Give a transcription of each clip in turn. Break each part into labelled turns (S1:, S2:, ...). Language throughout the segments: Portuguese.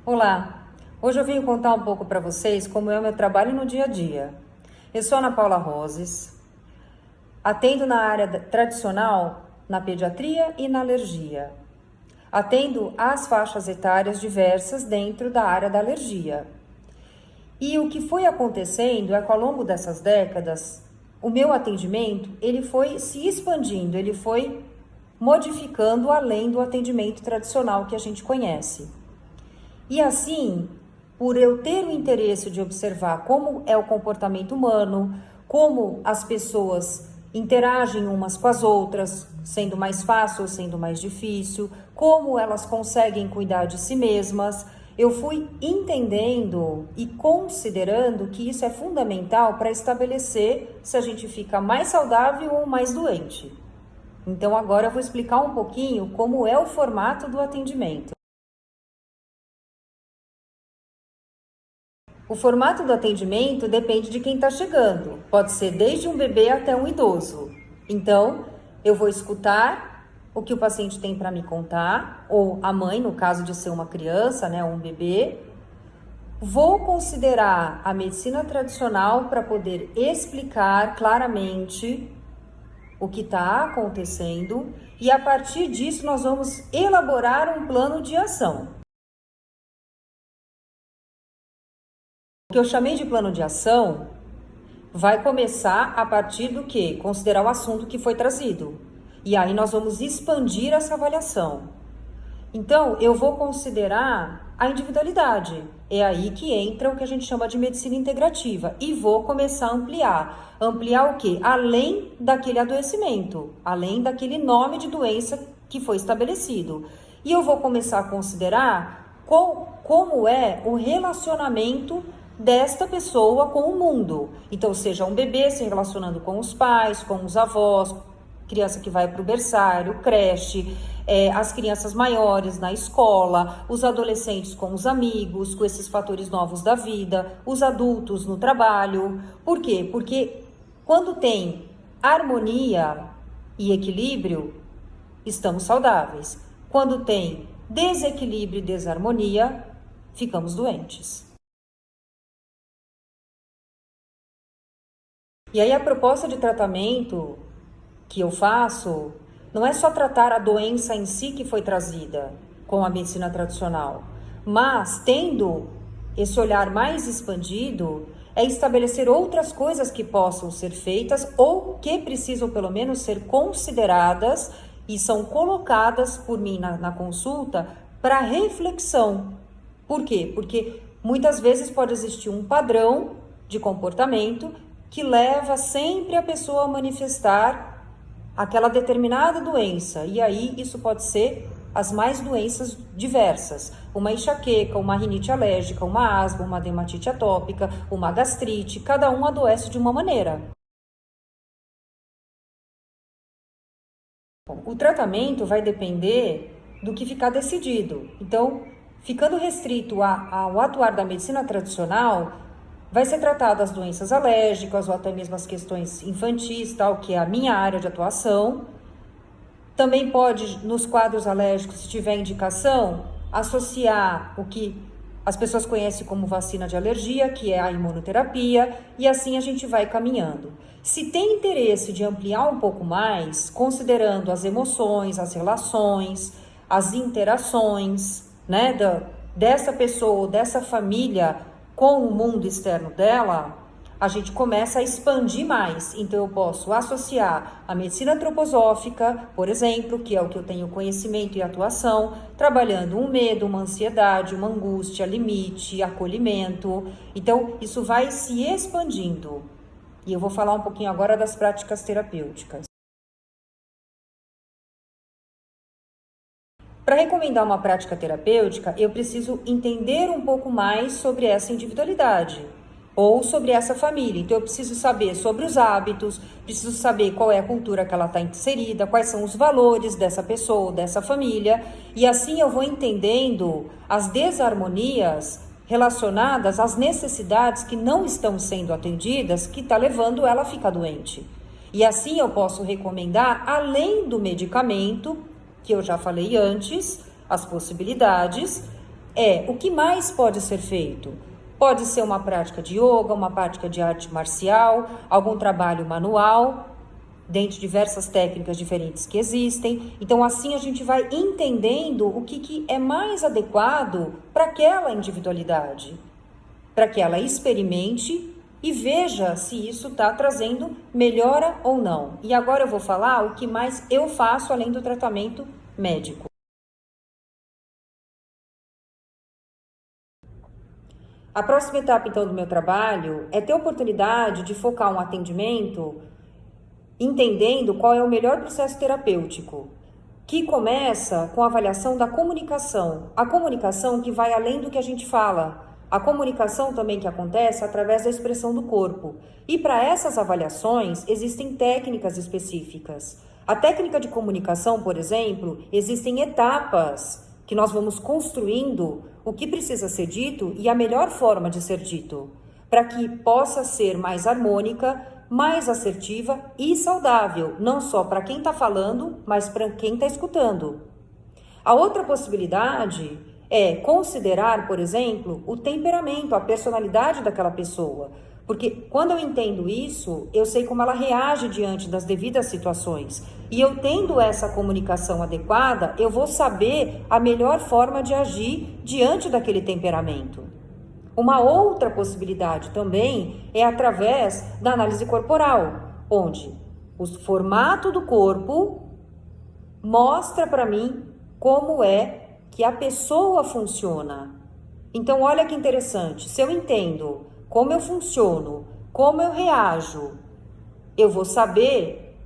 S1: Olá, hoje eu vim contar um pouco para vocês como é o meu trabalho no dia a dia. Eu sou Ana Paula Roses, atendo na área tradicional, na pediatria e na alergia. Atendo as faixas etárias diversas dentro da área da alergia. E o que foi acontecendo é que ao longo dessas décadas, o meu atendimento, ele foi se expandindo, ele foi modificando além do atendimento tradicional que a gente conhece. E assim, por eu ter o interesse de observar como é o comportamento humano, como as pessoas interagem umas com as outras, sendo mais fácil ou sendo mais difícil, como elas conseguem cuidar de si mesmas, eu fui entendendo e considerando que isso é fundamental para estabelecer se a gente fica mais saudável ou mais doente. Então agora eu vou explicar um pouquinho como é o formato do atendimento. O formato do atendimento depende de quem está chegando. Pode ser desde um bebê até um idoso. Então, eu vou escutar o que o paciente tem para me contar, ou a mãe, no caso de ser uma criança, né, um bebê. Vou considerar a medicina tradicional para poder explicar claramente o que está acontecendo e a partir disso nós vamos elaborar um plano de ação. O que eu chamei de plano de ação vai começar a partir do que? Considerar o assunto que foi trazido. E aí nós vamos expandir essa avaliação. Então, eu vou considerar a individualidade. É aí que entra o que a gente chama de medicina integrativa. E vou começar a ampliar. Ampliar o quê? Além daquele adoecimento, além daquele nome de doença que foi estabelecido. E eu vou começar a considerar como é o relacionamento desta pessoa com o mundo. Então, seja um bebê se relacionando com os pais, com os avós, criança que vai para o berçário, creche, as crianças maiores na escola, os adolescentes com os amigos, com esses fatores novos da vida, os adultos no trabalho. Por quê? Porque quando tem harmonia e equilíbrio, estamos saudáveis. Quando tem desequilíbrio e desarmonia, ficamos doentes. E aí a proposta de tratamento que eu faço não é só tratar a doença em si que foi trazida com a medicina tradicional, mas tendo esse olhar mais expandido, é estabelecer outras coisas que possam ser feitas ou que precisam pelo menos ser consideradas e são colocadas por mim na consulta para reflexão. Por quê? Porque muitas vezes pode existir um padrão de comportamento que leva sempre a pessoa a manifestar aquela determinada doença. E aí isso pode ser as mais doenças diversas. Uma enxaqueca, uma rinite alérgica, uma asma, uma dermatite atópica, uma gastrite. Cada um adoece de uma maneira. Bom, o tratamento vai depender do que ficar decidido. Então, ficando restrito ao atuar da medicina tradicional, vai ser tratado as doenças alérgicas ou até mesmo as questões infantis, tal, que é a minha área de atuação. Também pode, nos quadros alérgicos, se tiver indicação, associar o que as pessoas conhecem como vacina de alergia, que é a imunoterapia, e assim a gente vai caminhando. Se tem interesse de ampliar um pouco mais, considerando as emoções, as relações, as interações, né, dessa pessoa, dessa família com o mundo externo dela, a gente começa a expandir mais. Então, eu posso associar a medicina antroposófica, por exemplo, que é o que eu tenho conhecimento e atuação, trabalhando um medo, uma ansiedade, uma angústia, limite, acolhimento. Então, isso vai se expandindo. E eu vou falar um pouquinho agora das práticas terapêuticas. Para recomendar uma prática terapêutica, eu preciso entender um pouco mais sobre essa individualidade ou sobre essa família. Então, eu preciso saber sobre os hábitos, preciso saber qual é a cultura que ela está inserida, quais são os valores dessa pessoa, dessa família, e assim eu vou entendendo as desarmonias relacionadas às necessidades que não estão sendo atendidas, que está levando ela a ficar doente. E assim eu posso recomendar, além do medicamento, que eu já falei antes, as possibilidades, é o que mais pode ser feito. Pode ser uma prática de yoga, uma prática de arte marcial, algum trabalho manual, dentre diversas técnicas diferentes que existem. Então, assim a gente vai entendendo o que é mais adequado para aquela individualidade, para que ela experimente e veja se isso está trazendo melhora ou não. E agora eu vou falar o que mais eu faço além do tratamento médico. A próxima etapa, então, do meu trabalho é ter a oportunidade de focar um atendimento entendendo qual é o melhor processo terapêutico, que começa com a avaliação da comunicação. A comunicação que vai além do que a gente fala. A comunicação também que acontece através da expressão do corpo. E para essas avaliações, existem técnicas específicas. A técnica de comunicação, por exemplo, existem etapas que nós vamos construindo o que precisa ser dito e a melhor forma de ser dito, para que possa ser mais harmônica, mais assertiva e saudável, não só para quem está falando, mas para quem está escutando. A outra possibilidade é considerar, por exemplo, o temperamento, a personalidade daquela pessoa. Porque quando eu entendo isso, eu sei como ela reage diante das devidas situações. E eu tendo essa comunicação adequada, eu vou saber a melhor forma de agir diante daquele temperamento. Uma outra possibilidade também é através da análise corporal, onde o formato do corpo mostra para mim como é que a pessoa funciona. Então, olha que interessante, se eu entendo como eu funciono, como eu reajo, eu vou saber,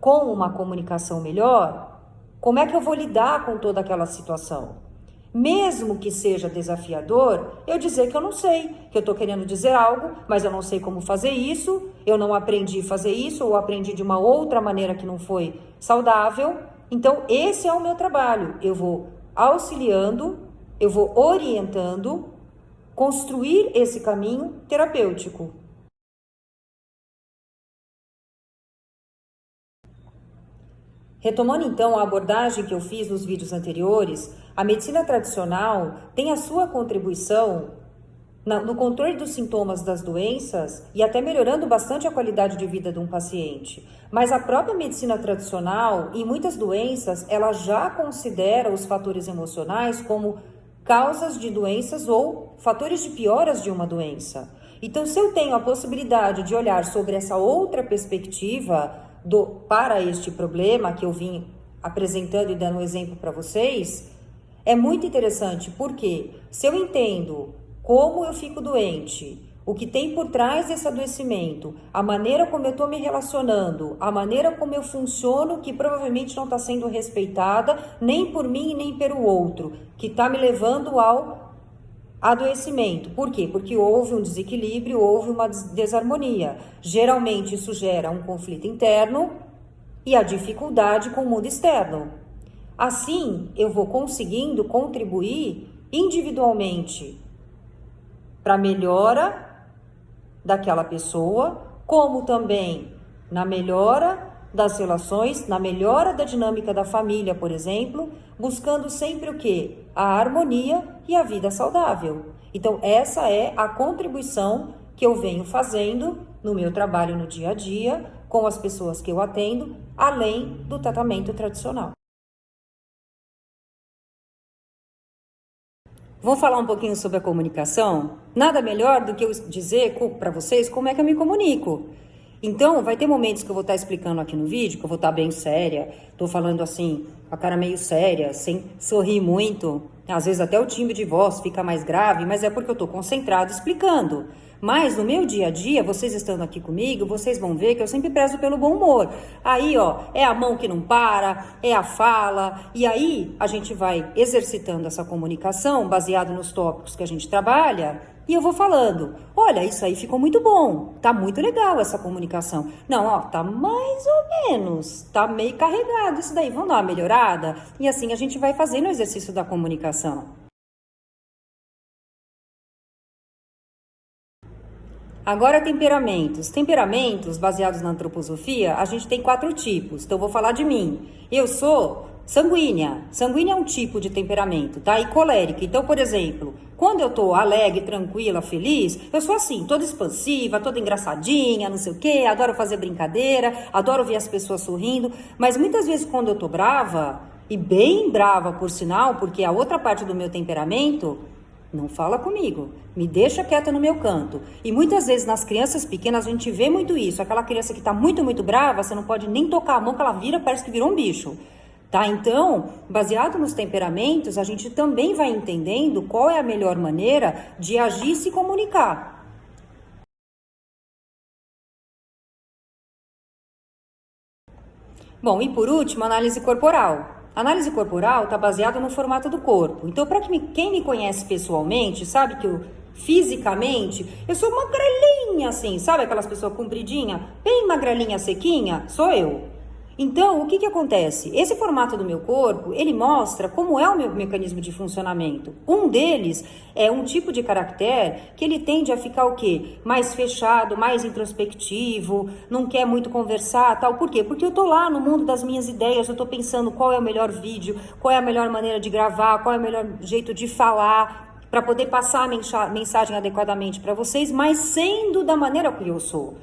S1: com uma comunicação melhor, como é que eu vou lidar com toda aquela situação. Mesmo que seja desafiador, eu dizer que eu não sei, que eu estou querendo dizer algo, mas eu não sei como fazer isso, eu não aprendi a fazer isso, ou aprendi de uma outra maneira que não foi saudável. Então, esse é o meu trabalho. Eu vou auxiliando, eu vou orientando, construir esse caminho terapêutico. Retomando então a abordagem que eu fiz nos vídeos anteriores, a medicina tradicional tem a sua contribuição no controle dos sintomas das doenças e até melhorando bastante a qualidade de vida de um paciente. Mas a própria medicina tradicional, em muitas doenças, ela já considera os fatores emocionais como causas de doenças ou fatores de pioras de uma doença. Então, se eu tenho a possibilidade de olhar sobre essa outra perspectiva para este problema que eu vim apresentando e dando um exemplo para vocês, é muito interessante, porque se eu entendo como eu fico doente, o que tem por trás desse adoecimento, a maneira como eu estou me relacionando, a maneira como eu funciono, que provavelmente não está sendo respeitada nem por mim nem pelo outro, que está me levando ao adoecimento. Por quê? Porque houve um desequilíbrio, houve uma desarmonia. Geralmente isso gera um conflito interno e a dificuldade com o mundo externo. Assim, eu vou conseguindo contribuir individualmente para a melhora daquela pessoa, como também na melhora das relações, na melhora da dinâmica da família, por exemplo, buscando sempre o quê? A harmonia e a vida saudável. Então, essa é a contribuição que eu venho fazendo no meu trabalho no dia a dia, com as pessoas que eu atendo, além do tratamento tradicional. Vou falar um pouquinho sobre a comunicação? Nada melhor do que eu dizer para vocês como é que eu me comunico. Então, vai ter momentos que eu vou estar explicando aqui no vídeo, que eu vou estar bem séria, tô falando assim, com a cara meio séria, sem sorrir muito. Às vezes até o timbre de voz fica mais grave, mas é porque eu tô concentrado explicando. Mas no meu dia a dia, vocês estando aqui comigo, vocês vão ver que eu sempre prezo pelo bom humor. Aí, ó, é a mão que não para, é a fala, e aí a gente vai exercitando essa comunicação baseado nos tópicos que a gente trabalha, e eu vou falando, olha, isso aí ficou muito bom, tá muito legal essa comunicação. Não, ó, tá mais ou menos, tá meio carregado isso daí, vamos dar uma melhorada? E assim a gente vai fazendo o exercício da comunicação. Agora, temperamentos. Temperamentos, baseados na antroposofia, a gente tem 4 tipos. Então, eu vou falar de mim. Eu sou sanguínea. Sanguínea é um tipo de temperamento, tá? E colérica. Então, por exemplo, quando eu tô alegre, tranquila, feliz, eu sou assim, toda expansiva, toda engraçadinha, não sei o quê, adoro fazer brincadeira, adoro ver as pessoas sorrindo, mas muitas vezes quando eu tô brava, e bem brava por sinal, porque a outra parte do meu temperamento não fala comigo, me deixa quieta no meu canto. E muitas vezes nas crianças pequenas a gente vê muito isso. Aquela criança que tá muito, muito brava, você não pode nem tocar a mão que ela vira, parece que virou um bicho. Tá? Então, baseado nos temperamentos, a gente também vai entendendo qual é a melhor maneira de agir e se comunicar. Bom, e por último, análise corporal. A análise corporal está baseada no formato do corpo. Então, para quem me conhece pessoalmente, sabe que eu, fisicamente, eu sou magrelinha, assim, sabe aquelas pessoas compridinha, bem magrelinha, sequinha? Sou eu. Então, o que acontece? Esse formato do meu corpo, ele mostra como é o meu mecanismo de funcionamento. Um deles é um tipo de caractere que ele tende a ficar o quê? Mais fechado, mais introspectivo, não quer muito conversar, tal. Por quê? Porque eu tô lá no mundo das minhas ideias, eu tô pensando qual é o melhor vídeo, qual é a melhor maneira de gravar, qual é o melhor jeito de falar, para poder passar a mensagem adequadamente para vocês, mas sendo da maneira que eu sou.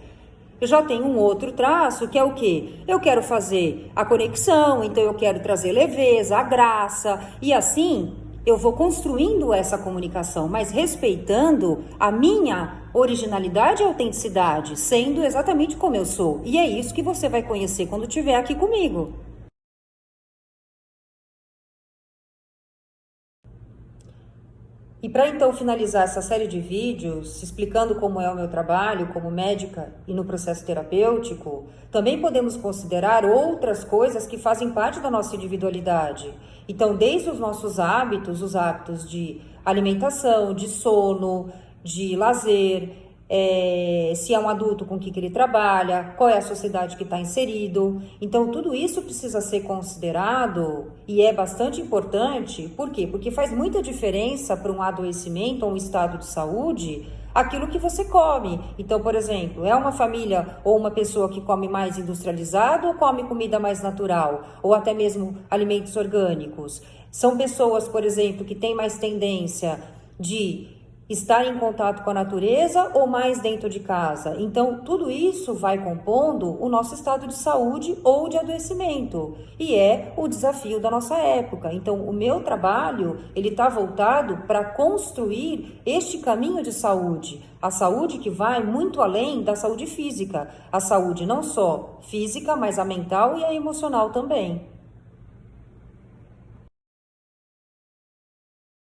S1: Eu já tenho um outro traço que é o quê? Eu quero fazer a conexão, então eu quero trazer leveza, a graça, e assim eu vou construindo essa comunicação, mas respeitando a minha originalidade e autenticidade, sendo exatamente como eu sou. E é isso que você vai conhecer quando estiver aqui comigo. E para então finalizar essa série de vídeos explicando como é o meu trabalho como médica e no processo terapêutico, também podemos considerar outras coisas que fazem parte da nossa individualidade. Então, desde os nossos hábitos, os hábitos de alimentação, de sono, de lazer, se é um adulto com o que ele trabalha, qual é a sociedade que está inserido. Então, tudo isso precisa ser considerado e é bastante importante. Por quê? Porque faz muita diferença para um adoecimento ou um estado de saúde aquilo que você come. Então, por exemplo, é uma família ou uma pessoa que come mais industrializado ou come comida mais natural? Ou até mesmo alimentos orgânicos? São pessoas, por exemplo, que têm mais tendência de estar em contato com a natureza ou mais dentro de casa. Então, tudo isso vai compondo o nosso estado de saúde ou de adoecimento. E é o desafio da nossa época. Então, o meu trabalho, ele está voltado para construir este caminho de saúde. A saúde que vai muito além da saúde física. A saúde não só física, mas a mental e a emocional também.